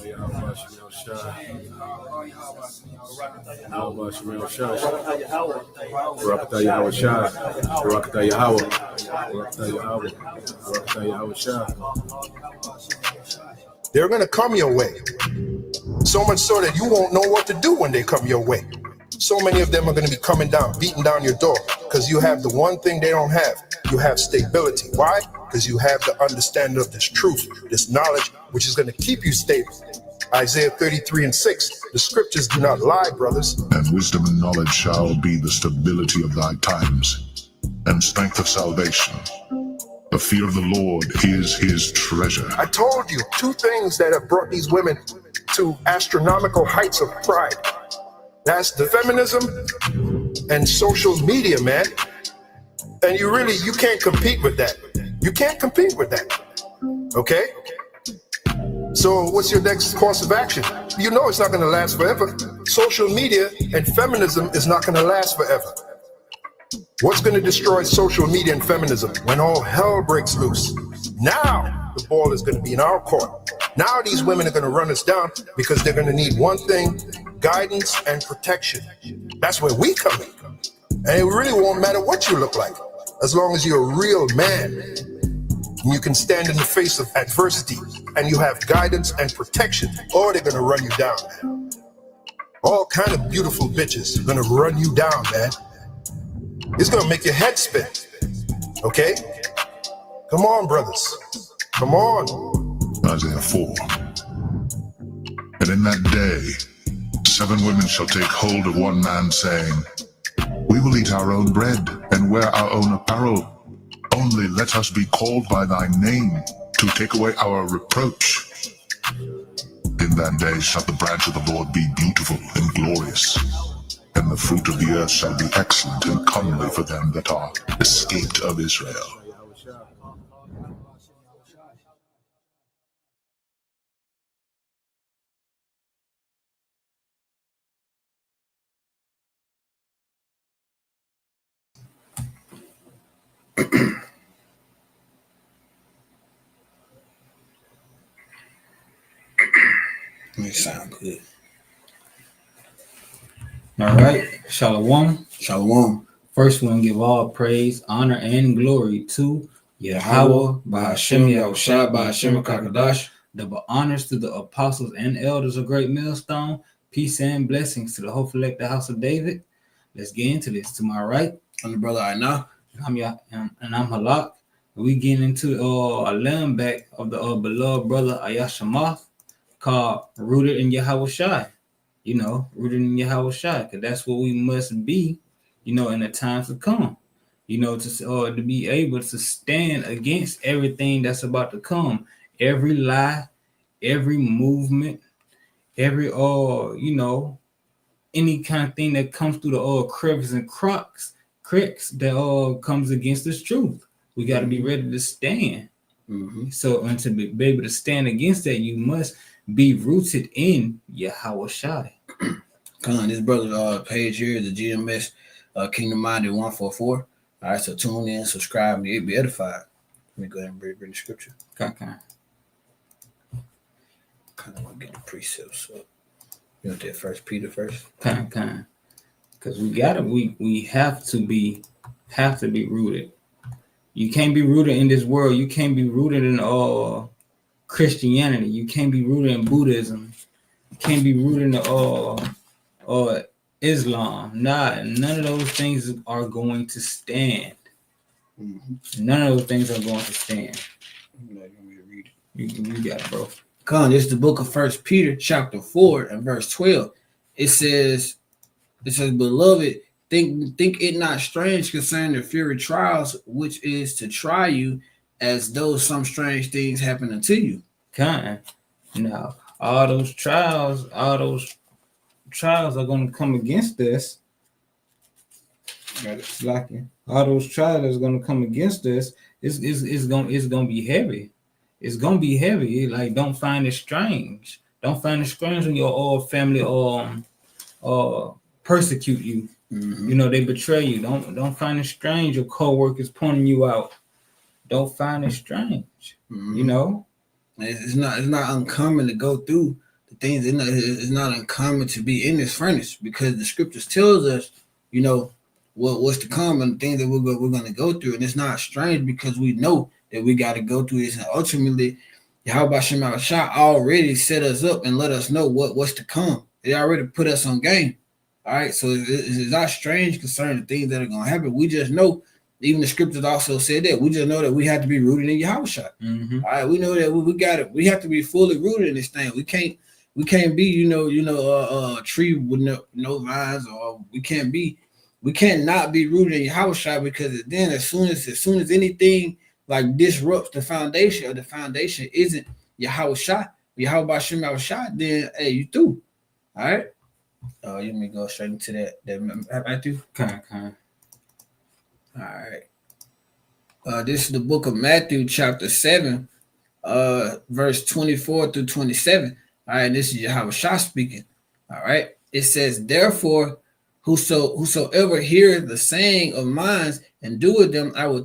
Yahawashi, Yahawashi, Barakatah Yahawashi, Barakatah Yahweh, Barakatah Yahweh, Barakatah Yahawashi. They're going to come your way. So much so that you won't know what to do when they come your way. So many of them are going to be coming down, beating down your door, because you have the one thing they don't have. You have stability. Why? Because you have the understanding of this truth, this knowledge, which is going to keep you stable. Isaiah 33:6. The scriptures do not lie, brothers. And wisdom and knowledge shall be the stability of thy times, and strength of salvation. The fear of the Lord is his treasure. I told you 2 things that have brought these women to astronomical heights of pride. That's the feminism and social media, man. And you can't compete with that. You can't compete with that. Okay? So what's your next course of action? You know it's not going to last forever. Social media and feminism is not going to last forever. What's going to destroy social media and feminism? When all hell breaks loose. Now the ball is going to be in our court. Now these women are going to run us down because they're going to need one thing: guidance and protection. That's where we come in. And it really won't matter what you look like, as long as you're a real man and you can stand in the face of adversity and you have guidance and protection, or they're going to run you down, man. All kind of beautiful bitches are going to run you down, man. It's going to make your head spin. Okay? Come on, brothers. Come on. Isaiah 4. And in that day, 7 women shall take hold of one man, saying, We will eat our own bread and wear our own apparel. Only let us be called by thy name, to take away our reproach. In that day shall the branch of the Lord be beautiful and glorious, and the fruit of the earth shall be excellent and comely for them that are escaped of Israel. It sound good. All right. Shalom. Shalom. First one, give all praise, honor, and glory to Yahweh, Ba'ashem Yahushua, Ba'ashem Kakadash. double honors to the apostles and elders of Great Millstone. Peace and blessings to the hopeful elect, the house of David. Let's get into this. To my right, I'm the brother I know. I'm Halak. We get into a limb back of the beloved brother Ayashamath, called Rooted in Yahawashi. Rooted in Yahawashi, because that's what we must be, in the times to come. To be able to stand against everything that's about to come, every lie, every movement, every any kind of thing that comes through the crevices and cracks that comes against this truth. We got to be ready to stand. Mm-hmm. So, and to be able to stand against that, you must be rooted in Yahawashi. Come on, this brother page here is the GMS Kingdom Minded 144. All right, so tune in, subscribe, and be edified. Let me go ahead and bring the scripture. Okay. Kind of want to get the precepts up. You want that First Peter first? Kind. Because we have to be rooted. You can't be rooted in this world. You can't be rooted in Christianity. You can't be rooted in Buddhism. You can't be rooted in Islam. None of those things are going to stand. Mm-hmm. None of those things are going to stand. You want me to read it? You got it, bro. Come on, this is the book of First Peter, chapter 4, and verse 12. It says, Beloved, think it not strange concerning the fiery trials, which is to try you, as though some strange things happen unto you. Now, all those trials are going to come against us. All those trials that's going to come against us is going to be heavy. It's going to be heavy. Like, don't find it strange. Don't find it strange when your family persecute you. Mm-hmm. They betray you. Don't find it strange your co-workers pointing you out. Don't find it strange. Mm-hmm. It's not uncommon to go through things it's not uncommon to be in this furnace because the scriptures tells us, you know, what's to come and the things that we're going to go through, and it's not strange because we know that we got to go through this, and ultimately, Yahweh Shema Shah already set us up and let us know what's to come. They already put us on game. All right, so it's not strange concerning the things that are going to happen. We just know. Even the scriptures also said that we just know that we have to be rooted in Yahawashi. Mm-hmm. All right, we know that we got it. We have to be fully rooted in this thing. We can't be a tree with no vines, or we can't not be rooted in Yahawashi because then as soon as anything like disrupts the foundation, or the foundation isn't Yahawashi, Yahweh Shem Yahawashi, then hey, you through. All right. Let me go straight into that Matthew. Okay. All right. This is the book of Matthew, chapter 7, verse 24 through 27. All right, this is Yahweh Shah speaking. All right. It says, therefore, whosoever heareth the saying of mine and doeth them, I will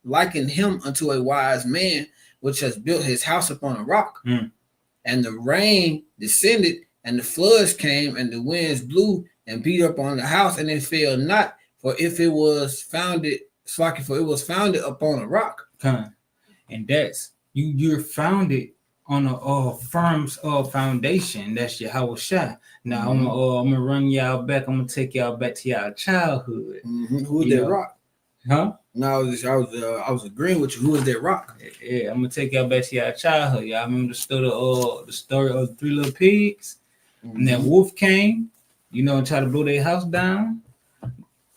liken him unto a wise man which has built his house upon a rock. And the rain descended, and the floods came, and the winds blew and beat up on the house, and it fell not, for it was founded upon a rock. And that's you're founded on a firm foundation. That's Yahawashi. Now I'm gonna run y'all back. I'm gonna take y'all back to y'all childhood. Who was that rock? Huh? No, I was agreeing with you. Who was that rock? Yeah, I'm gonna take y'all back to y'all childhood. Y'all remember the story of the 3 little pigs? And that wolf came, and tried to blow their house down.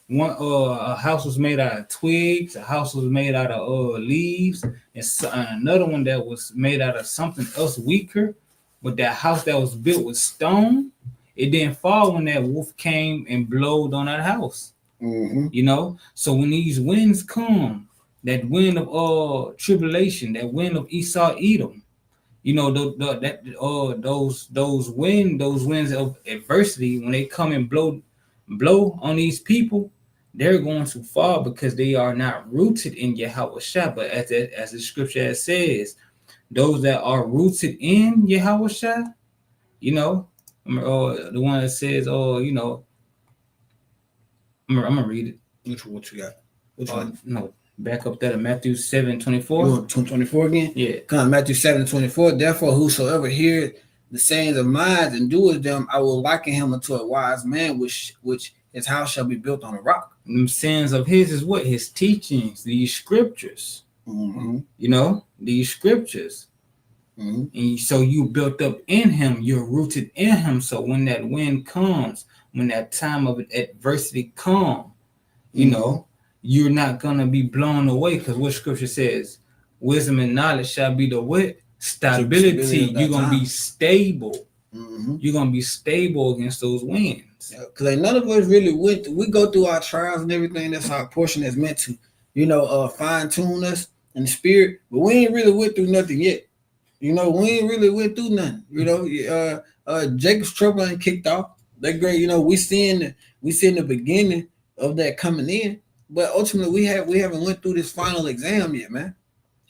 One a house was made out of twigs, a house was made out of leaves, and another one that was made out of something else weaker. But that house that was built with stone, it didn't fall when that wolf came and blowed on that house. So when these winds come, that wind of tribulation, that wind of Esau Edom, those winds of adversity, when they come and blow on these people, they're going to fall because they are not rooted in Yahawashi. But as the scripture says, those that are rooted in Yahawashi, the one that says, I'm gonna read it. What you got? Which one? No, back up there to Matthew 7:24. You want 24 again? Yeah. Come on, Matthew 7:24. Therefore, whosoever heareth the sayings of mine and doeth them, I will liken him unto a wise man, which his house shall be built on a rock. And them sayings of his is what? His teachings, these scriptures. These scriptures. And so you built up in him, you're rooted in him. So when that wind comes, when that time of adversity comes, you're not gonna be blown away, because what scripture says, wisdom and knowledge shall be the what? Stability. You're gonna be stable. You're gonna be stable against those winds. Because none of us really we go through our trials and everything. That's our portion that's meant to, fine tune us in the spirit. But we ain't really went through nothing yet. We ain't really went through nothing. Jacob's trouble ain't kicked off. That great, we seeing the beginning of that coming in, but ultimately we haven't went through this final exam yet, man.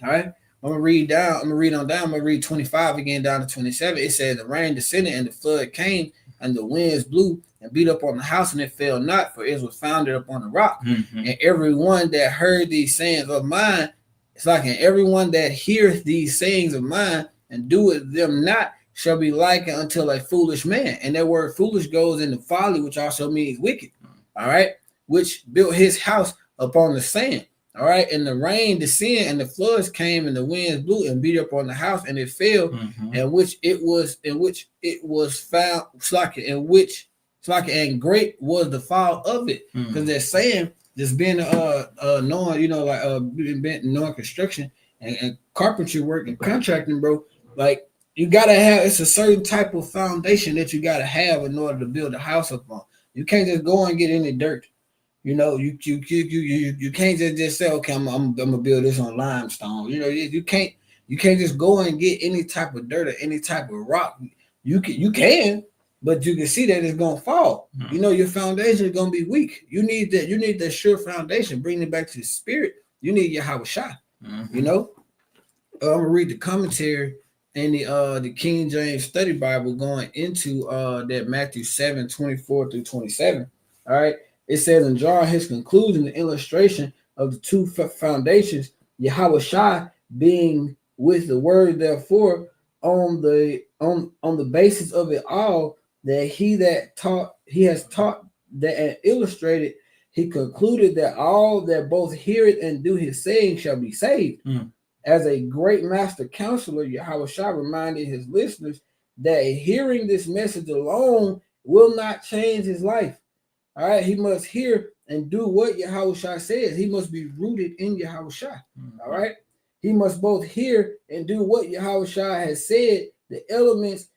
All right, I'm gonna read on down. I'm gonna read 25 again down to 27. It says, the rain descended and the flood came, and the winds blew and beat up on the house, and it fell not, for it was founded upon a rock. And everyone that heard these sayings of mine, it's like, and everyone that heareth these sayings of mine and doeth them not, shall be likened unto a foolish man. And that word foolish goes into folly, which also means wicked. All right. Which built his house upon the sand. All right. And the rain descended, and the floods came, and the winds blew and beat up on the house, and it fell, and which it was found, and great was the fall of it. Because they're saying, just being knowing, knowing construction and carpentry work and contracting, bro, like, you gotta have, it's a certain type of foundation that you gotta have in order to build a house upon. You can't just go and get any dirt. You can't just say, okay, I'm gonna build this on limestone. You can't just go and get any type of dirt or any type of rock. You can, but you can see that it's gonna fall. Your foundation is gonna be weak. You need that sure foundation. Bring it back to the spirit. You need Yahawashi. I'm gonna read the commentary in the King James Study Bible going into that Matthew 7:24-27. All right. It says, in drawing his conclusion, the illustration of the two foundations, Yahawashi being with the word, therefore, on the basis of it all, that he has taught that and illustrated, he concluded that all that both hear it and do his saying shall be saved. As a great master counselor, Yahawashi reminded his listeners that hearing this message alone will not change his life. All right, he must hear and do what Yahawashi says. He must be rooted in Yahawashi. All right, he must both hear and do what Yahawashi has said. The elements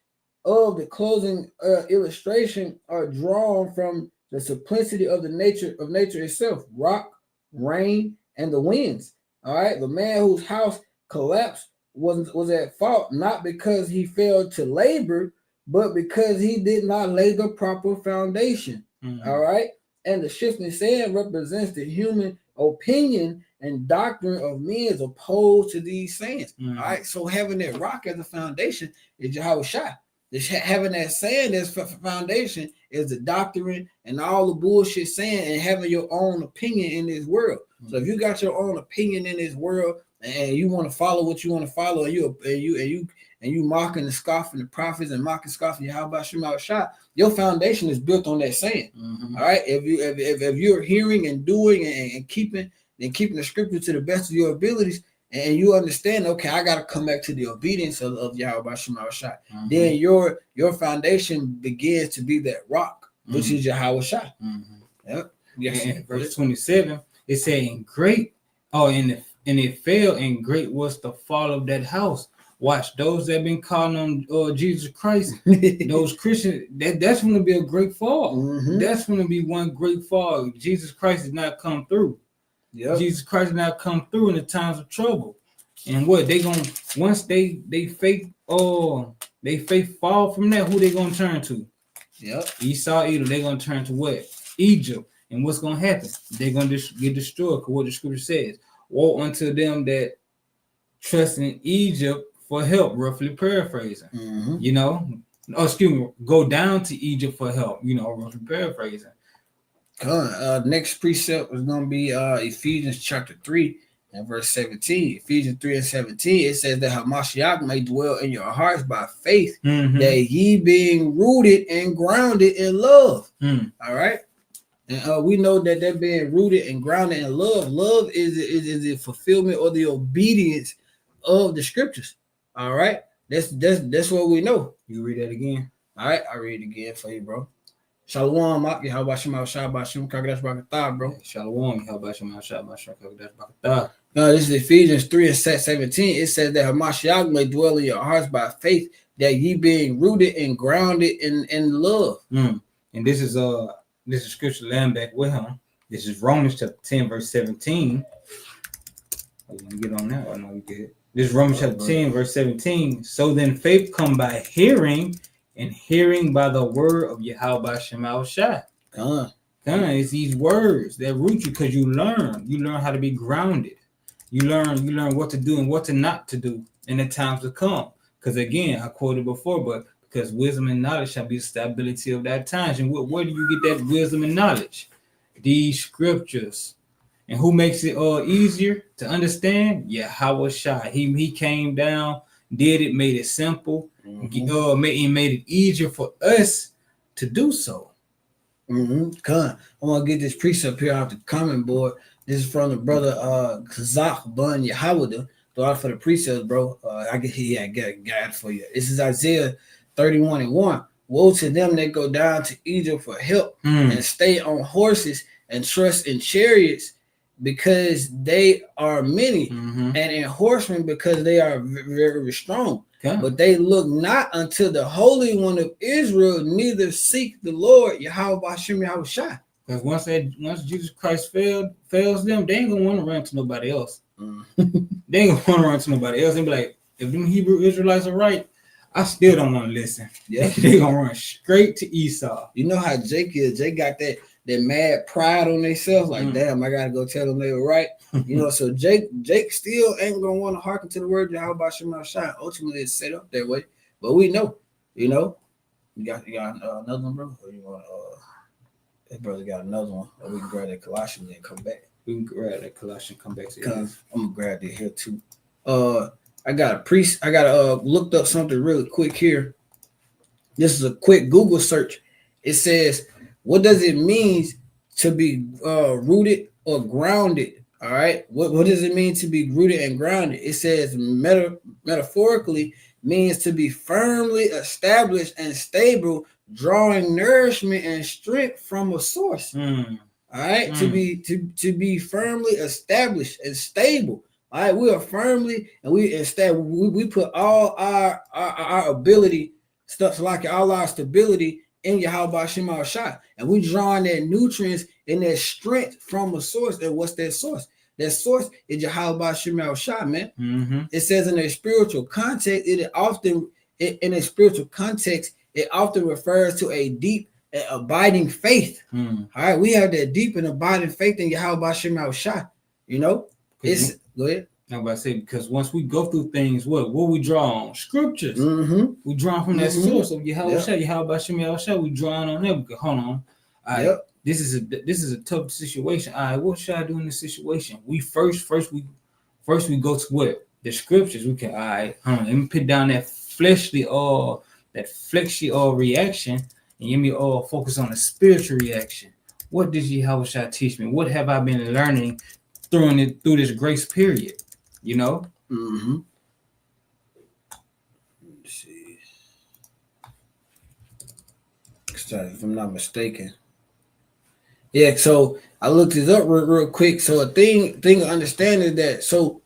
of the closing illustration are drawn from the simplicity of nature itself: rock, rain, and the winds. All right, the man whose house collapsed was at fault not because he failed to labor, but because he did not lay the proper foundation. All right, and the shifting sand represents the human opinion and doctrine of men as opposed to these sands. All right, so having that rock as a foundation is Yahawashi. Having that sand as foundation is the doctrine and all the bullshit saying, and having your own opinion in this world. So if you got your own opinion in this world and you want to follow what you want to follow, and you mocking and scoffing the prophets and mocking scoffing Yahawashi, your foundation is built on that sand. All right, if you're hearing and doing and keeping the scripture to the best of your abilities, and you understand, okay, I got to come back to the obedience of Yahawashi, then your foundation begins to be that rock, which is Yahawashi. Yep. Yes. And verse 27, it saying great, and it fell, and great was the fall of that house. Watch, those that been calling on Jesus Christ, those Christians, that's going to be a great fall. That's going to be one great fall. Jesus Christ did not come through. Yep. Jesus Christ did not come through in the times of trouble. And what they gonna, once they faith fall from that, who they gonna turn to? Yep. Esau, Edom, they gonna turn to what? Egypt. And what's gonna happen? They're gonna get destroyed, because what the scripture says: woe unto them that trust in Egypt for help, roughly paraphrasing. Go down to Egypt for help, roughly paraphrasing. Next precept is going to be Ephesians chapter 3 and verse 17. Ephesians 3 and 17, it says that Hamashiach may dwell in your hearts by faith, that ye being rooted and grounded in love. All right. And we know that being rooted and grounded in love is the fulfillment or the obedience of the scriptures. All right. That's what we know. You read that again. All right. I read it again for you, bro. Shalom, Yahawashi, bro. Shalom, Yahawashi. This is Ephesians 3 and 17. It says that Hamashiach may dwell in your hearts by faith, that ye being rooted and grounded in love. And this is scripture land back with him. This is Romans chapter 10, verse 17. You want to get on that? I know you get. This is Romans chapter 10, verse 17. So then faith come by hearing, and hearing by the word of Yahawashi. It's these words that root you, because you learn how to be grounded. You learn what to do and what to not to do in the times to come. Because again, I quoted before, but because wisdom and knowledge shall be the stability of that times. And where do you get that wisdom and knowledge? These scriptures. And who makes it easier to understand? Yahawashi. He came down, did it, made it simple. Made it easier for us to do so. I'm gonna get this precept here off the comment board. This is from the brother Kazakh Bun Yahawada. Throw out for the precepts, bro. I got it for you. This is Isaiah 31 and 1. Woe to them that go down to Egypt for help and stay on horses and trust in chariots, because they are many, and in horsemen because they are very, very strong. But they look not unto the Holy One of Israel, neither seek the Lord Yahawashi. Because once Jesus Christ fails them, they ain't gonna want to run to nobody else. They ain't gonna want to run to nobody else and be like, if them Hebrew Israelites are right, I still don't want to listen. Yeah, they gonna run straight to Esau. You know how Jake is. Jake got that that mad pride on themselves, like damn, I gotta go tell them they were right. So Jake still ain't gonna want to hearken to the word of Yahweh Shem Shai. Ultimately, it's set up that way, but we know, you got another one, bro. Or you want that brother got another one, or we can grab that Colossians and come back. We can grab that Colossians, come back to it. I'm gonna grab it here too. I got looked up something really quick here. This is a quick Google search. It says, what does it mean to be rooted or grounded? All right. What does it mean to be rooted and grounded? It says metaphorically means to be firmly established and stable, drawing nourishment and strength from a source. All right. To be firmly established and stable. All right. We are firmly and we put all our ability, stuff like all our stability in Yahweh Shem Shai, and we drawing that nutrients and that strength from a source. And what's that source? That source is Yahweh Shem Shai, man. It says in a spiritual context, it often refers to a deep and abiding faith. All right, we have that deep and abiding faith in Yahweh Shem Shai. Go ahead. I'm about to say, because once we go through things, what we draw on? Scriptures. We draw from that source of Yahweh Shai, Yahweh Shem Shai. We drawing on that. Hold on. All right. This is a tough situation. All right, what should I do in this situation? We first we go to what? The scriptures. We can, all right, let me put down that fleshly reaction, and let me focus on the spiritual reaction. What did Yahweh Shai teach me? What have I been learning through this grace period? Let's see. If I'm not mistaken. Yeah, so I looked it up real quick. So a thing to understand is that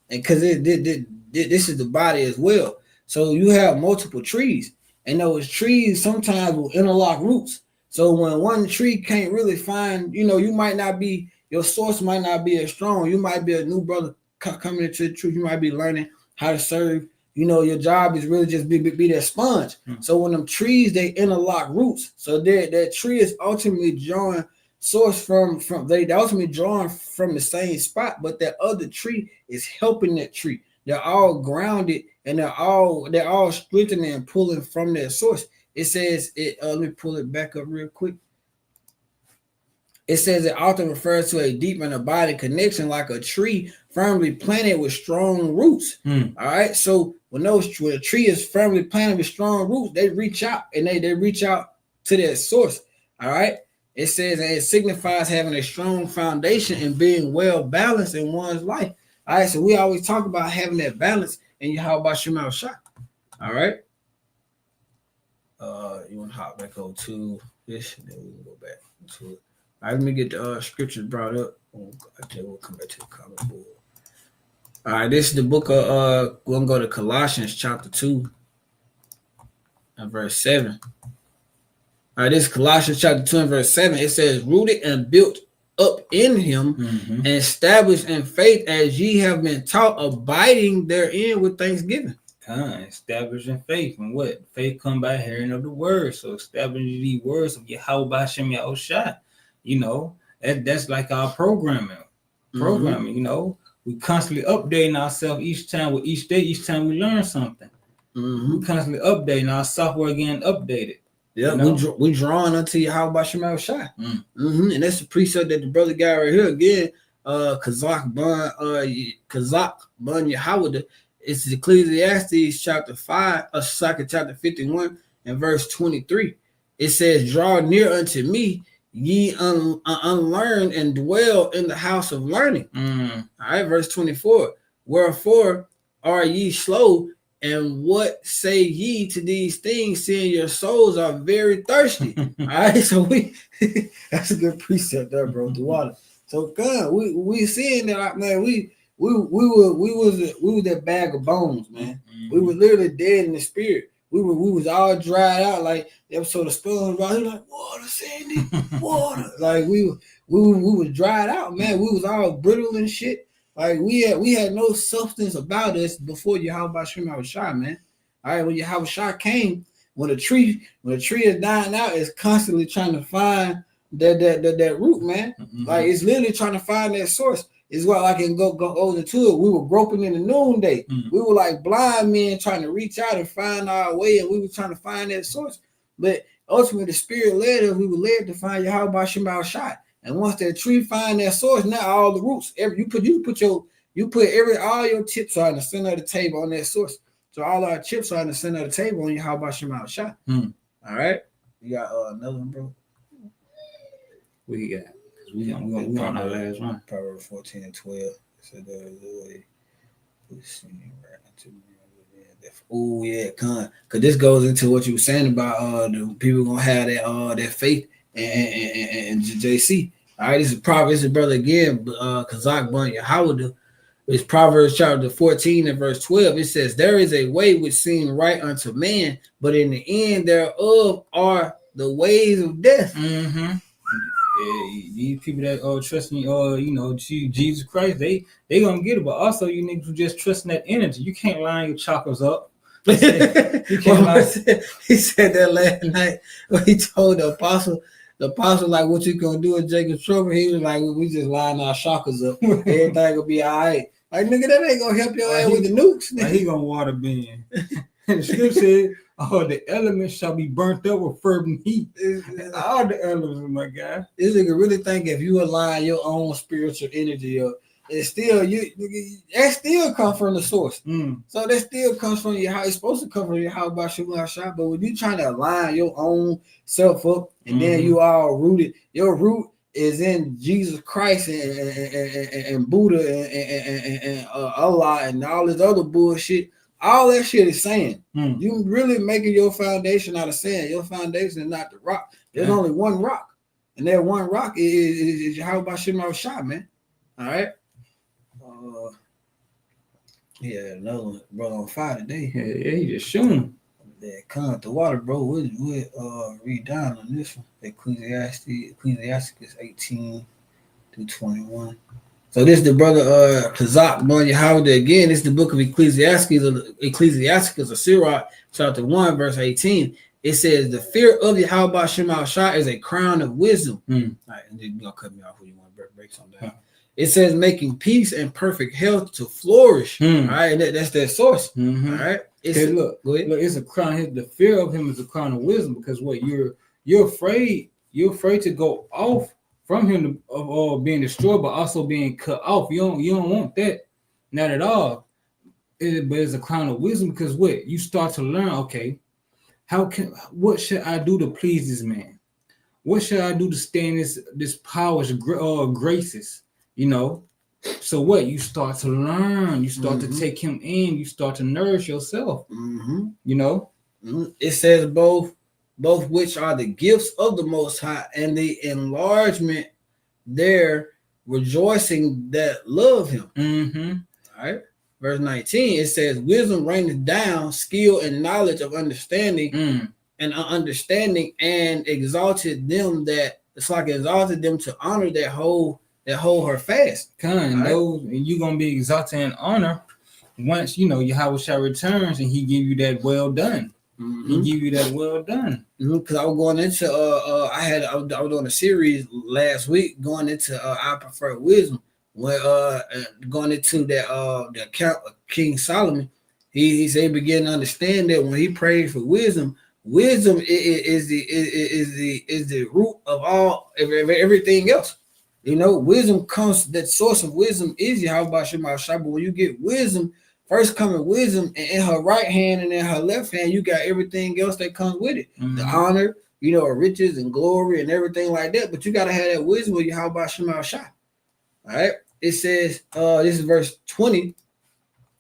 because this is the body as well. So you have multiple trees, and those trees sometimes will interlock roots. So when one tree can't really find, your source might not be as strong. You might be a new brother coming into the truth. You might be learning how to serve. Your job is really just be that sponge. So when them trees, they interlock roots. So that tree is ultimately drawing source from they ultimately drawing from the same spot, but that other tree is helping that tree. They're all grounded and they're all strengthening and pulling from that source. It says let me pull it back up real quick. It says it often refers to a deep and abiding connection, like a tree firmly planted with strong roots. All right. So when a tree is firmly planted with strong roots, they reach out and they reach out to that source. All right. It says that it signifies having a strong foundation and being well balanced in one's life. All right. So we always talk about having that balance in Yahweh Shem Shai. All right. You want to hop back over to this, and then we can go back to it. All right, let me get the scriptures brought up. We'll come back to the comment board. All right, this is the book of, we're going to go to Colossians chapter 2 and verse 7. All right, this is Colossians chapter 2 and verse 7. It says, rooted and built up in him and established in faith as ye have been taught, abiding therein with thanksgiving. Establishing faith. And what? Faith come by hearing of the word. So establishing the words of Yahweh Shem Shai. That's like our programming. We constantly updating ourselves each time we learn something. We constantly updating our software, getting updated. Yeah, we drawing unto Yahweh Shem Shai. And that's the precept that the brother got right here again. Kazak Bun Yahweh. It's Ecclesiastes chapter 5, chapter 51 and verse 23. It says, draw near unto me, ye unlearned, and dwell in the house of learning. All right, verse 24. Wherefore are ye slow, and what say ye to these things, seeing your souls are very thirsty? All right, so that's a good precept there, bro. The water. So God, we seeing that, man. We was that bag of bones, man. We were literally dead in the spirit. We was all dried out, like the episode of SpongeBob. He was like, water, Sandy, water. Like we was dried out, man. We was all brittle and shit. Like we had no substance about us before Yahweh Shem Shai, man. All right, when Yahweh Shai came, when a tree is dying out, it's constantly trying to find that root, man. Mm-hmm. Like it's literally trying to find that source. It's what I can go into it. We were groping in the noonday. Mm. We were like blind men trying to reach out and find our way, and we were trying to find that source. But ultimately, the Spirit led us. We were led to find Yahweh Shema Shai. And once that tree find that source, now all the roots, all your chips are in the center of the table on that source. So all our chips are in the center of the table on Yahweh Shema Shai. Mm. All right, you got another one, bro. We got. We on our last one. Proverbs 14 and 12. So oh yeah, because this goes into what you were saying about the people gonna have that faith and JC. All right, this is Proverbs, brother again, Kazak Bun Yahawah. It's Proverbs chapter 14 and verse 12. It says, "There is a way which seems right unto man, but in the end thereof are the ways of death." Mm-hmm. Yeah, these people that trust me, Jesus Christ, they gonna get it. But also, you niggas who just trusting that energy. You can't line your chakras up. You can't line. He said that last night when he told the apostle, like, what you gonna do in Jacob's trouble? He was like, we just line our chakras up. Everything will be all right. Like, nigga, that ain't gonna help your ass with the nukes. Like he gonna water bend. And the scripture said, the elements shall be burnt up with fervent heat. All the elements, my guy. This nigga really think if you align your own spiritual energy up, it's still that still comes from the source. Mm. So that still comes from your how it's supposed to come from your how about Shema Shah. But when you trying to align your own self up and then you all rooted, your root is in Jesus Christ and Buddha and Allah and all this other bullshit. All that shit is sand. You really making your foundation out of sand. Your foundation is not the rock. There's only one rock. And that one rock is Yahweh Shema Shah, man. All right. Yeah, another one, brother on fire today. Yeah, he just shooting. Yeah, come the water, bro. We'll read down on this one. Ecclesiastes 18 through 21. So this is the brother Kazak Bon Yahawah again. This is the book of Ecclesiasticus of Sirach, chapter 1, verse 18. It says, "The fear of Yahweh Shema Shah is a crown of wisdom." All right, and then you're gonna cut me off when you want to break something down. It says, "Making peace and perfect health to flourish." All right, and that's that source. All right. Look, it's a crown. The fear of him is a crown of wisdom because what you're afraid to go off from him of being destroyed, but also being cut off. You don't want that, not at all. But it's a crown of wisdom because what you start to learn. Okay, what should I do to please this man? What should I do to stay in this power's graces? You know. So what you start to learn, you start to take him in, you start to nourish yourself. You know, it says both which are the gifts of the Most High and the enlargement there, rejoicing that love him. All right. Verse 19, it says, "Wisdom raineth down skill and knowledge of understanding, and understanding and exalted them to honor that hold her fast." And you're gonna be exalted in honor once Yahweh Shah returns and he give you that well done. He give you that well done. Because I was going into I was doing a series last week going into I prefer wisdom. When going into that the account of King Solomon, he said he began to understand that when he prayed for wisdom is the root of all everything else. You know, wisdom comes, that source of wisdom is Yahweh Shema Shah. But when you get wisdom, first coming wisdom, and in her right hand and in her left hand, you got everything else that comes with it. The honor, riches and glory and everything like that. But you got to have that wisdom with Yahweh Shema Shah. All right. It says, this is verse 20.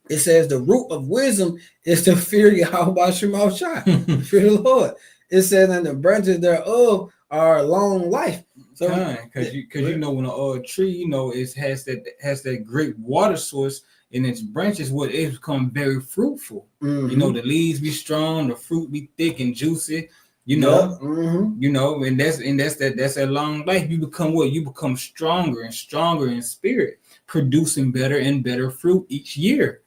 It says, "The root of wisdom is to fear Yahweh Shema Shah." Fear the Lord. It says, "And the branches thereof are long life." So, because when a tree, it has that great water source in its branches, it become very fruitful. The leaves be strong, the fruit be thick and juicy. And that's that long life. You become what? You become stronger and stronger in spirit, producing better and better fruit each year.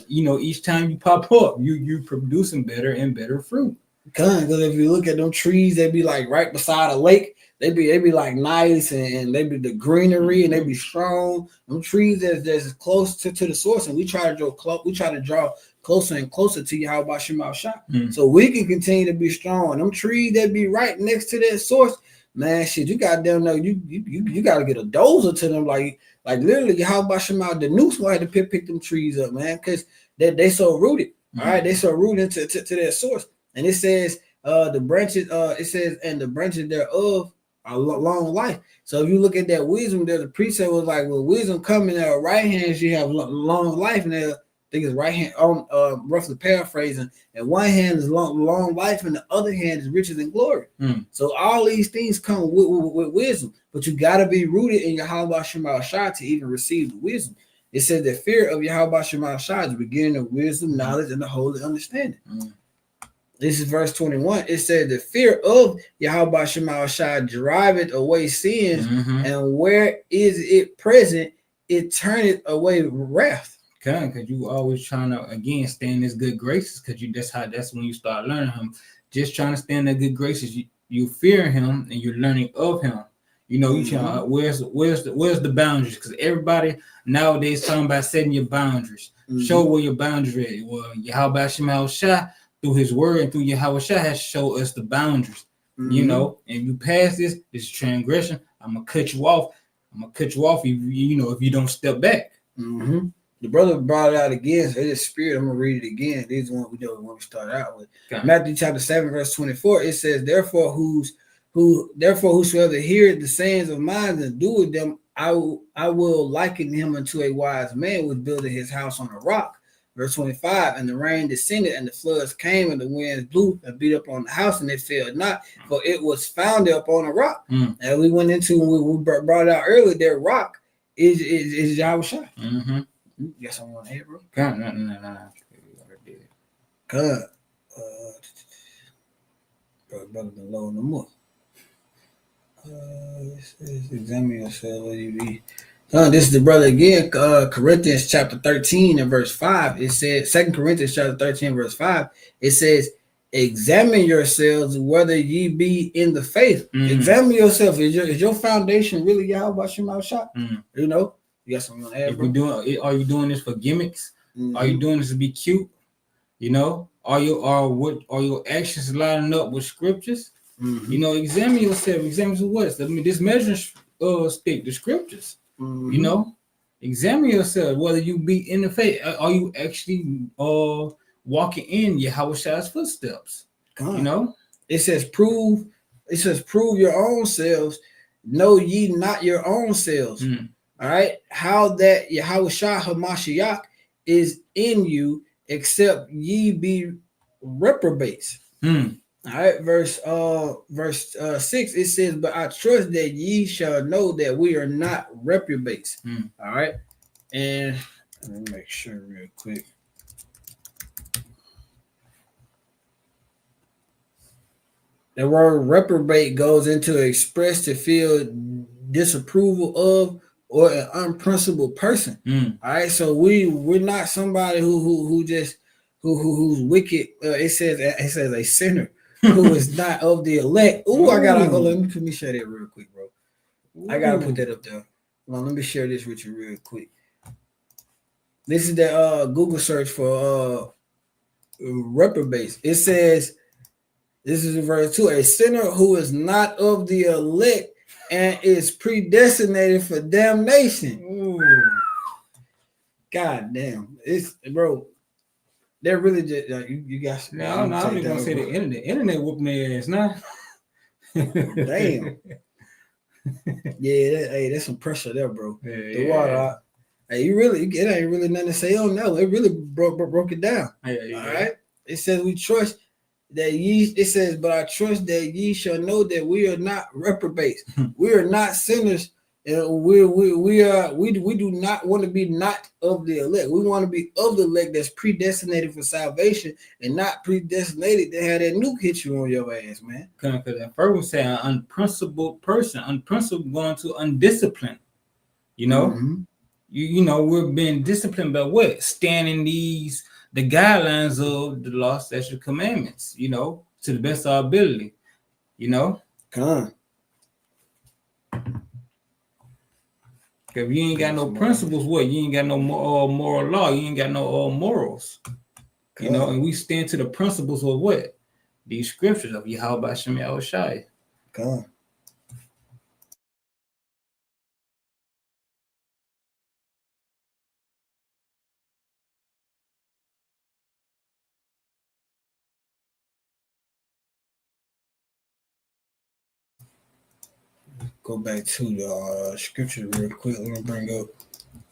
Each time you pop up, you producing better and better fruit. Because if you look at them trees, they be like right beside a lake. They be like nice and they be the greenery and they be strong. Them trees that's close to the source, and we try to draw closer and closer to Yahweh Shema Shah. So we can continue to be strong. And them trees that be right next to that source, man, shit, you goddamn know you gotta get a dozer to them, like literally Yahweh Shema, the noose will have to pick them trees up, man, because they so rooted. All right, they so rooted to their source. And it says the branches, it says, and the branches thereof are long life. So if you look at that wisdom, there's a precept was like, well, wisdom coming at right hand, you have long life, and I think it's right hand on roughly paraphrasing, and one hand is long life, and the other hand is riches and glory. So all these things come with wisdom, but you got to be rooted in Yahweh Shema Shah to even receive the wisdom. It says the fear of Yahweh Shema Shah is the beginning of wisdom, knowledge, and the holy understanding. This is verse 21. It says the fear of Yahweh Shema Shah driveth away sins, and where is it present, it turneth away wrath. Because you always trying to again stay in his good graces, because that's when you start learning him. Just trying to stay in the good graces. You fear him and you're learning of him. You know, you trying where's the boundaries? Because everybody nowadays talking about setting your boundaries. Show where your boundaries are. Well, Yahweh Shema Shah through his word and through Yahweh Shah has showed us the boundaries. You know, and you pass this transgression, I'm gonna cut you off. If you don't step back. The brother brought it out again. So it's spirit. I'm gonna read it again. This is one we know when we start out with. Matthew chapter 7, verse 24. It says, Therefore, whosoever heareth the sayings of mine and doeth them, I will liken him unto a wise man which builded his house on a rock. Verse 25, and the rain descended, and the floods came, and the winds blew and beat up on the house, and it fell not, for it was founded upon a rock. And we went into, we brought it out earlier, that rock is Yahweh Shai. You got something on here, bro? No. God. Brother been low no more. Examine yourself, let you be. This is the brother again, Corinthians chapter 13 and verse 5. It says, 2 Corinthians chapter 13 verse 5. It says, examine yourselves whether ye be in the faith. Examine yourself. Is your foundation really Yahweh Shema Shah? You know, you got something on that. Are you doing this for gimmicks? Are you doing this to be cute? You know, are your actions lining up with scriptures? You know, examine yourself. Examine what? I mean, this measuring stick, the scriptures. You know, examine yourself whether you be in the faith. Are you actually walking in Yahweh Shai's footsteps? You know, it says prove your own selves. Know ye not your own selves. All right, how that Yahweh Shai Hamashiach is in you, except ye be reprobates. All right, verse 6, it says, but I trust that ye shall know that we are not reprobates. All right, and let me make sure real quick. The word reprobate goes into express to feel disapproval of or an unprincipled person. All right, so we're not somebody who's wicked. It says a sinner who is not of the elect. I gotta go. Let me share that real quick, bro. I gotta put that up there. Let me share this with you real quick. This is the Google search for reprobates. It says, this is in verse 2, a sinner who is not of the elect and is predestinated for damnation. God damn. It's, bro, they're really just you guys. No, I'm not gonna say the internet. Internet whooping their ass now. Damn. Yeah, that's some pressure there, bro. The water. Hey, it ain't really nothing to say on that. It really broke it down. All right. It says we trust that ye. It says, but I trust that ye shall know that we are not reprobates. We are not sinners. And we do not want to be not of the elect. We want to be of the elect that's predestinated for salvation and not predestinated to have that nuke hit you on your ass, man. Because at first we say an unprincipled person, unprincipled going to undisciplined. You know, you know, we're being disciplined by what? Standing the guidelines of the law, statute, commandments. You know, to the best of our ability. You know, If you ain't got no principles, what? You ain't got no moral law. You ain't got no morals. You know, and we stand to the principles of what? These scriptures of Yahawashi and Yahawashi. God. Go back to the scripture real quick. Let me bring up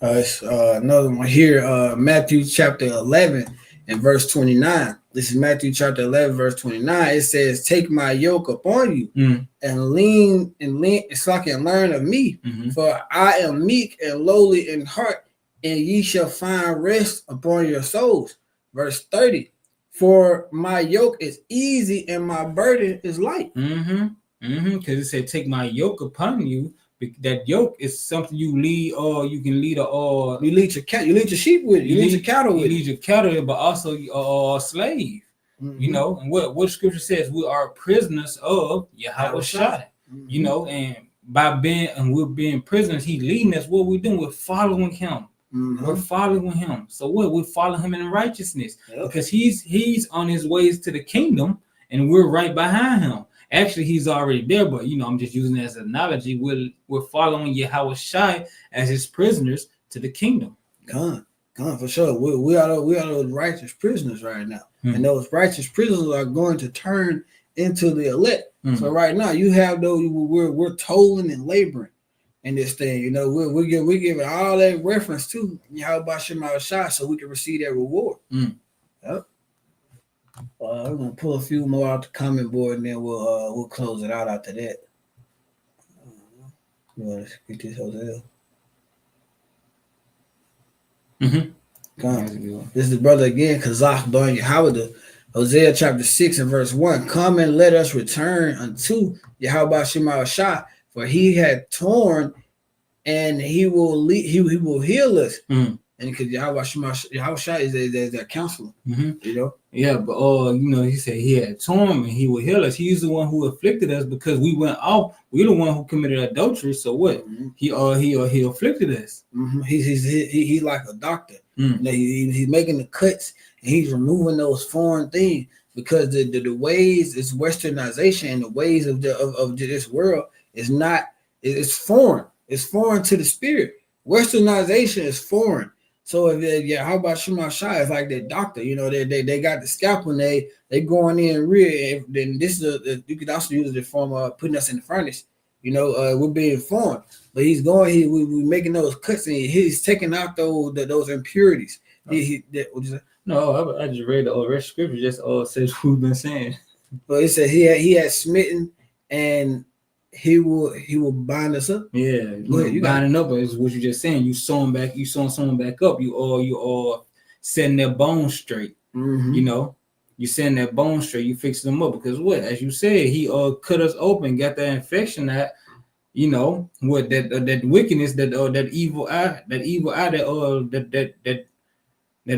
another one here. Matthew chapter 11 and verse 29. This is Matthew chapter 11, verse 29. It says, "Take my yoke upon you and lean, so I can learn of me. For I am meek and lowly in heart, and ye shall find rest upon your souls." Verse 30. "For my yoke is easy and my burden is light." Because it said, "Take my yoke upon you." That yoke is something you lead, or you can lead, or you lead your cat, you lead your sheep with it, you lead your cattle with it. You lead your cattle, but also a slave. You know, and what scripture says, we are prisoners of Yahawashi. You know, and we're being prisoners, he leading us. What we doing? We're following him. We're following him. So what? We follow him in righteousness because he's on his ways to the kingdom, and we're right behind him. Actually, he's already there, but you know, I'm just using it as an analogy. We're following Yahawashi as his prisoners to the kingdom. Come for sure. We are those righteous prisoners right now, and those righteous prisoners are going to turn into the elect. So right now, you have those. We're toiling and laboring in this thing. You know, we're giving all that reference to Yahawashi so we can receive that reward. Yep. We're gonna pull a few more out the comment board, and then we'll close it out after that. You want to get this Hosea? This is the brother again, Kazakh Don Yahweh, Hosea chapter 6 and verse 1. "Come and let us return unto Yahawashi, for he had torn, and he will heal us." And because Yahawashi is their counselor, you know. Yeah, but you know, he said he had torn and he will heal us. He's the one who afflicted us because we went off. We're the one who committed adultery. So what? He afflicted us. He's like a doctor. You know, he's making the cuts and he's removing those foreign things because the ways is westernization, and the ways of this world is not. It's foreign. It's foreign to the spirit. Westernization is foreign. So how about Shemashai? It's like that doctor, you know, they got the scalpel and they going in real. Then this is you could also use it from putting us in the furnace. You know, we're being formed, but we making those cuts and he's taking out those impurities. What you say? No, I just read the rest scripture. Just says what we've been saying. But it said he had smitten and he will bind us up. Yeah, you binding up is what you just saying. You sewing someone back up. You all setting their bones straight. You know, you setting their bones straight. You fix them up because what? As you said, he cut us open, got that infection that, you know, what that wickedness, that evil eye that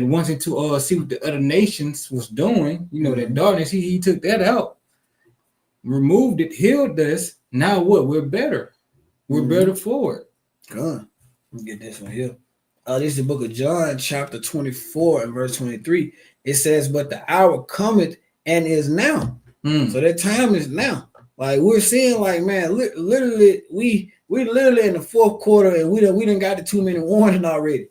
wanted to see what the other nations was doing. You know, that darkness. He took that out, removed it, healed us. Now what? We're better. We're better for it. Good. Let me get this one here. This is the book of John, chapter 24 and verse 23. It says, "But the hour cometh and is now." So that time is now. Like we're seeing, like, man, literally, we literally in the fourth quarter, and we done got the 2-minute warning already.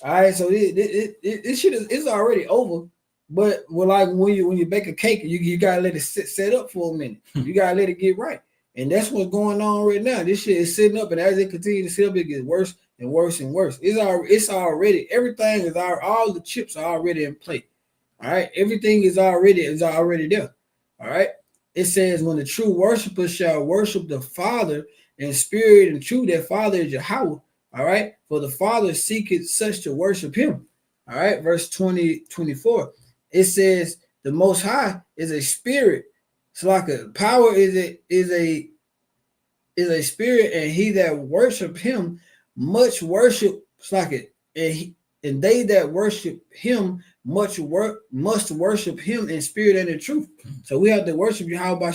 All right, so this shit is already over. But like when you bake a cake, you gotta let it set up for a minute. You gotta let it get right. And that's what's going on right now. This shit is sitting up, and as it continues to sit up, it gets worse and worse and worse. It's already, everything is all the chips are already in play. All right, everything is already there. All right. It says, "When the true worshippers shall worship the Father in spirit and truth," that Father is Yahweh. All right, "For the Father seeketh such to worship him." All right, verse 24. It says, "The Most High is a spirit." So like a power is a spirit, and he that worship him much worship like it, and they that worship him must worship him in spirit and in truth. So we have to worship Yahweh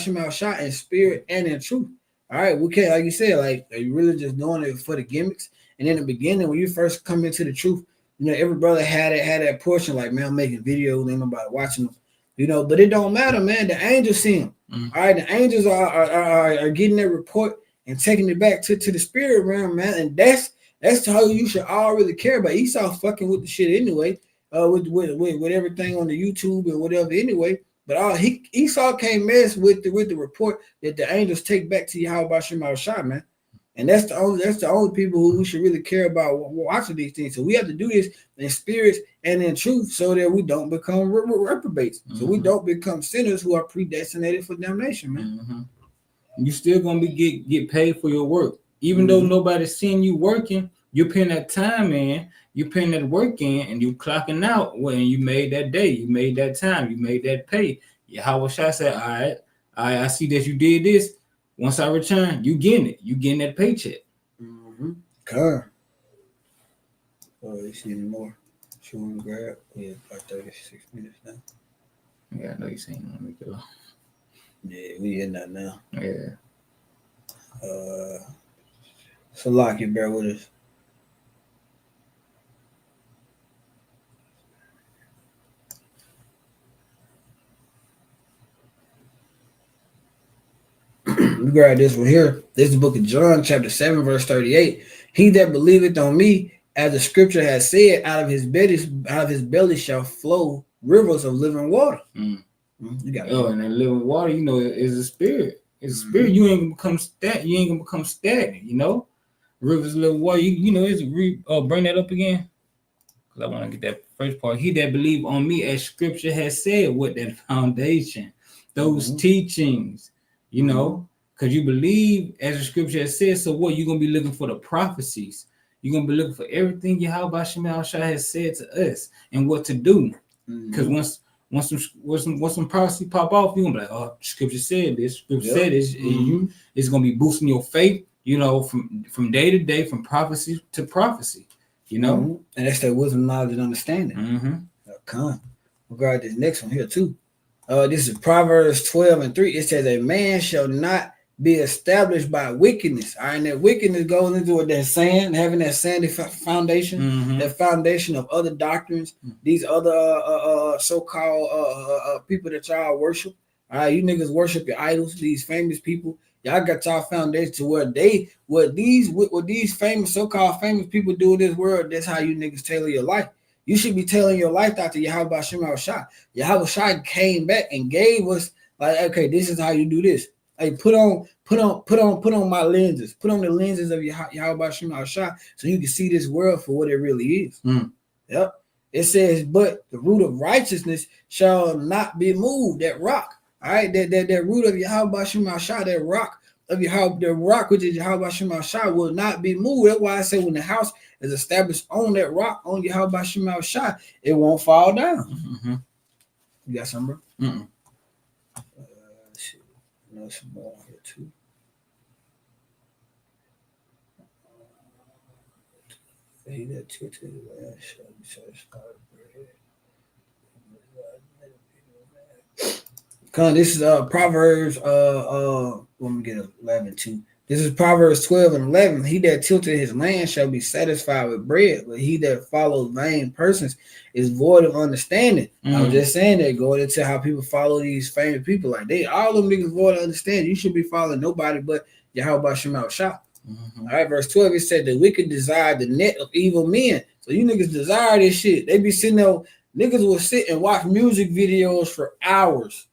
in spirit and in truth. All right, we can't, like you said, like, are you really just doing it for the gimmicks And in the beginning, when you first come into the truth, you know, every brother had that portion like, man, I'm making videos, ain't nobody watching them, you know. But it don't matter, man. The angels see them. All right, the angels are getting their report and taking it back to the spirit realm, man. And that's how you should all really care about. Esau fucking with the shit anyway, with everything on the YouTube and whatever anyway. But Esau can't mess with the report that the angels take back to Yahawashi Shah, man. And that's the only people who should really care about watching these things. So we have to do this in spirits and in truth, so that we don't become reprobates. So we don't become sinners who are predestinated for damnation, man. You still gonna be get paid for your work, even though nobody's seeing you working. You're putting that time in, you're putting that work in, and you clocking out when you made that day, you made that time, you made that pay. Yahawashi said, all right, I see that you did this. Once I return, you getting it. You getting that paycheck. Okay. Oh, you see any more? Should we grab? Yeah, about 36 minutes now. Yeah, I know you seen let me go. Yeah, we in that now. Yeah. So lock you bear with us. We grab this one here. This is the book of John, chapter 7, verse 38. He that believeth on me, as the scripture has said, out of his belly shall flow rivers of living water. You got it. And that living water, you know, is a spirit. It's a spirit. You ain't gonna become stagnant, you know. Rivers of living water. You know, bring that up again. Because I want to get that first part. He that believe on me, as scripture has said, with that foundation, those teachings, you know. Because you believe, as the scripture has said, so what? You're going to be looking for the prophecies. You're going to be looking for everything Yahawashi has said to us and what to do. Because once some prophecy pop off, you're going to be like, oh, scripture said this, scripture said this. And it's going to be boosting your faith, you know, from day to day, from prophecy to prophecy, you know. And that's that wisdom, knowledge, and understanding. Okay. We'll grab this next one here, too. This is Proverbs 12:3. It says, a man shall not be established by wickedness. All right, and that wickedness goes into what they're saying, having that sandy foundation, that foundation of other doctrines, these other so-called people that y'all worship. All right, you niggas worship your idols, these famous people. Y'all got y'all foundation to what these famous so-called famous people do in this world. That's how you niggas tailor your life. You should be tailoring your life after Yahawashi. Yahawashi came back and gave us like, okay, this is how you do this. Hey, put on my lenses. Put on the lenses of Yahawashi so you can see this world for what it really is. Yep. It says, but the root of righteousness shall not be moved. That rock. All right, that root of Yahawashi, that rock of the rock which is Yahawashi will not be moved. That's why I say when the house is established on that rock on Yahawashi, it won't fall down. You got something, bro? Know some more here too. He that tilted his land shall be satisfied with bread. This is Proverbs let me get 11:2. This is Proverbs 12:11. He that tilted his land shall be satisfied with bread, but he that follows vain persons is void of understanding. I was just saying that, going into how people follow these famous people, like all them niggas void of understanding. You should be following nobody but Yahawashi. All right, verse 12, it said the wicked desire the net of evil men. So you niggas desire this shit. They be sitting there, niggas will sit and watch music videos for hours.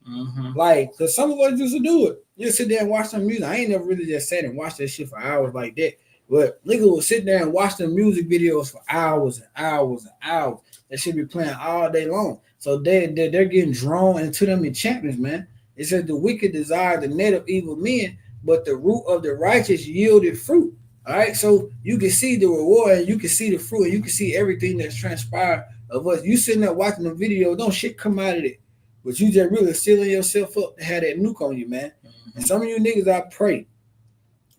Like, because some of us used to do it. You sit there and watch some music. I ain't never really just sat and watched that shit for hours like that. But niggas will sit there and watch the music videos for hours and hours and hours. That should be playing all day long. So they're getting drawn into them enchantments, man. It says the wicked desire the net of evil men, but the root of the righteous yielded fruit. All right, so you can see the reward, and you can see the fruit, and you can see everything that's transpired of us. You sitting there watching the video, don't shit come out of it. But you just really sealing yourself up to have that nuke on you, man. And some of you niggas, I pray,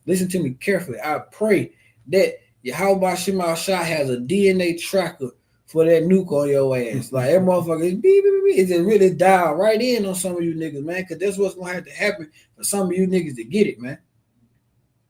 listen to me carefully. I pray that Yahawashi has a DNA tracker for that nuke on your ass. Like that motherfucker is beep, beep, beep. It just really dial right in on some of you niggas, man. Because that's what's gonna have to happen for some of you niggas to get it, man.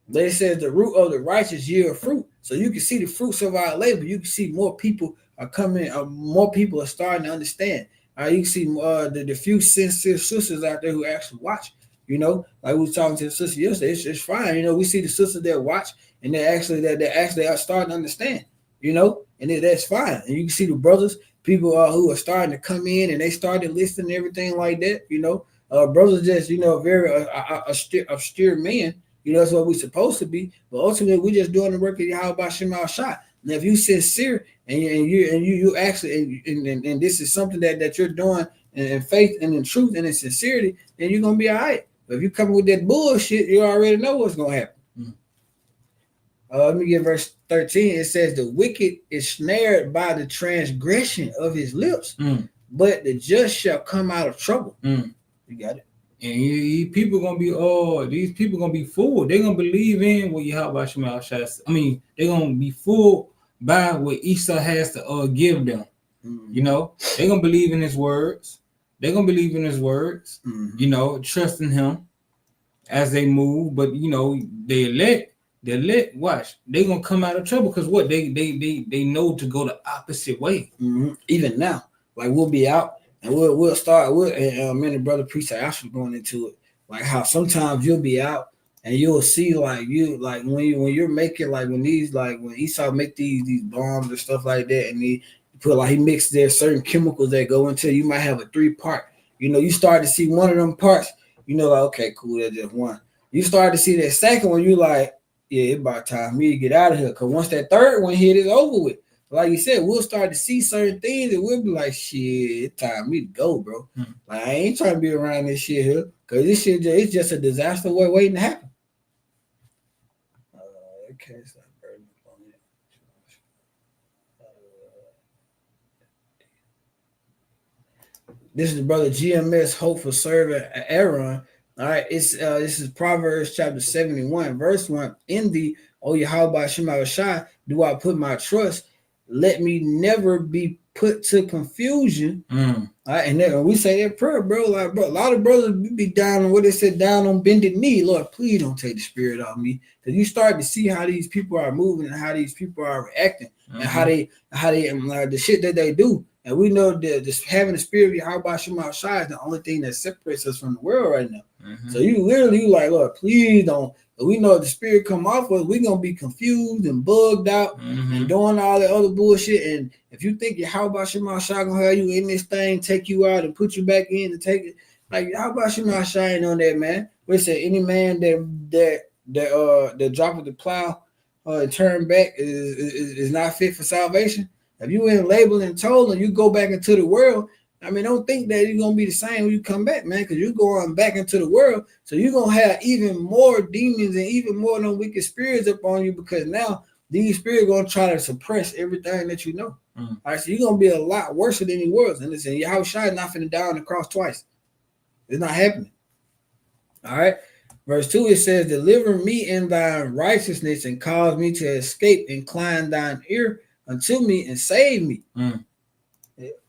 They says the root of the righteous yield fruit. So you can see the fruits of our labor. You can see more people are coming, more people are starting to understand. You can see the few sincere sisters out there who actually watch. Like we was talking to the sister yesterday, it's fine. We see the sisters that watch and they actually are starting to understand. And that's fine. And you can see the brothers, people who are starting to come in and they started listening and everything like that. Brothers just very austere men. That's what we're supposed to be. But ultimately, we're just doing the work of Yahweh Shema Shah. Now, if you sincere and you actually and this is something that you're doing in faith and in truth and in sincerity, then you're gonna be all right. But if you come with that bullshit, you already know what's gonna happen. Let me get verse 13. It says, "The wicked is snared by the transgression of his lips, but the just shall come out of trouble." You got it. And people gonna be these people gonna be fooled. They're gonna believe in what Yahweh Shema Shai. They're gonna be fooled by what Esau has to give them. They're gonna believe in his words. They're gonna believe in his words. Trust in him as they move. But they let watch. They're gonna come out of trouble because what they know to go the opposite way. Even now, like we'll be out. And we'll start with many brother priest actually going into it, like how sometimes you'll be out and you'll see when you're making when Esau make these bombs and stuff like that, and he mixed there certain chemicals that go into it. You might have a 3-part. You start to see one of them parts. Okay, cool, that's just one. You start to see that second one. You like, yeah, it's about time for me to get out of here, because once that third one hit, it's over with. Like you said, we'll start to see certain things and we'll be like, shit, it's time for me to go, bro. Like, I ain't trying to be around this shit here, because this shit it's just a disaster waiting to happen. Okay, so this is the brother GMS Hope for Servant Aaron. All right, this is Proverbs chapter 71, verse 1. In thee, O Yahweh Shema Shai, do I put my trust. Let me never be put to confusion. All right, and then we say that prayer, bro. Like, bro, a lot of brothers be down on what they said, down on bended knee. Lord, please don't take the spirit off me. Because you start to see how these people are moving and how these people are reacting and how they the shit that they do. And we know that just having the spirit of Yahweh Shema Shai is the only thing that separates us from the world right now. So you literally like, Lord, please don't. We know if the spirit come off us, we're gonna be confused and bugged out and doing all that other bullshit. And if you think Yahweh Shema Shai gonna have you in this thing, take you out and put you back in and take it, like Yahweh Shema Shai ain't on that, man. We say any man that droppeth the plow and turn back is not fit for salvation. If you in label and told and you go back into the world, don't think that you're going to be the same when you come back, man, because you're going back into the world. So you're going to have even more demons and even more of them wicked spirits up on you, because now these spirits are going to try to suppress everything that you know. All right, so you're going to be a lot worse than he was. And listen, Yahweh Shai is not finna die on the cross twice. It's not happening. All right. Verse 2, it says, deliver me in thine righteousness and cause me to escape. Incline thine ear unto me and save me.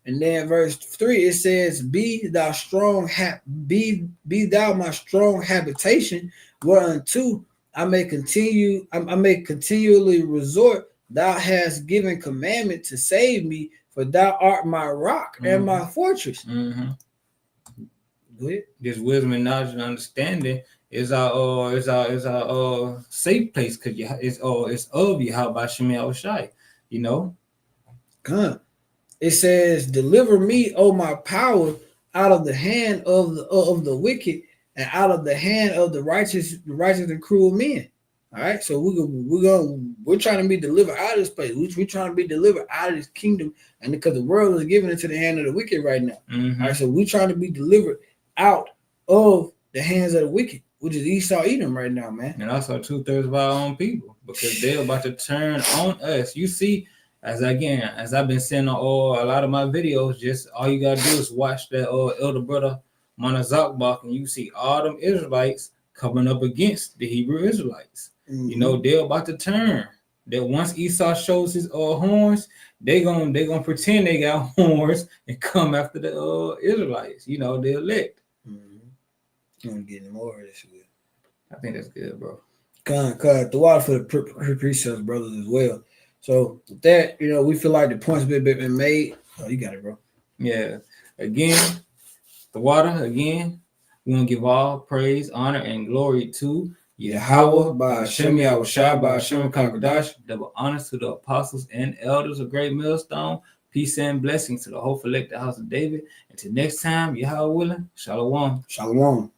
And then verse 3, it says, be thou my strong habitation, whereunto I may continually resort. Thou hast given commandment to save me, for thou art my rock and my fortress. Go ahead. This wisdom and knowledge and understanding is our safe place, because it's of Yahweh Shema Shai, Come. It says, deliver me, O my power, out of the hand of the wicked and out of the hand of the righteous and cruel men. All right, so we're trying to be delivered out of this place. We're trying to be delivered out of this kingdom, and because the world is given into the hand of the wicked right now. All right, so we're trying to be delivered out of the hands of the wicked, which is Esau Edom right now, man. And also 2/3 of our own people, because they're about to turn on us. You see, as I've been saying on a lot of my videos, just all you gotta do is watch that elder brother Manazakbach, and you see all them Israelites coming up against the Hebrew Israelites. They're about to turn. That once Esau shows his horns, they gonna pretend they got horns and come after the Israelites. The elect. You want to get more of this? I think that's good, bro. The water for the precepts, brothers, as well. So with that, we feel like the points been made. Oh, you got it, bro. Yeah. Again, the water, again, we want to give all praise, honor, and glory to Yahweh, by Hashem Yahawashi, by Hashem Kakodash. Double honors to the apostles and elders of Great Millstone. Peace and blessings to the whole elected house of David. Until next time, Yahweh willing, Shalom. Shalom.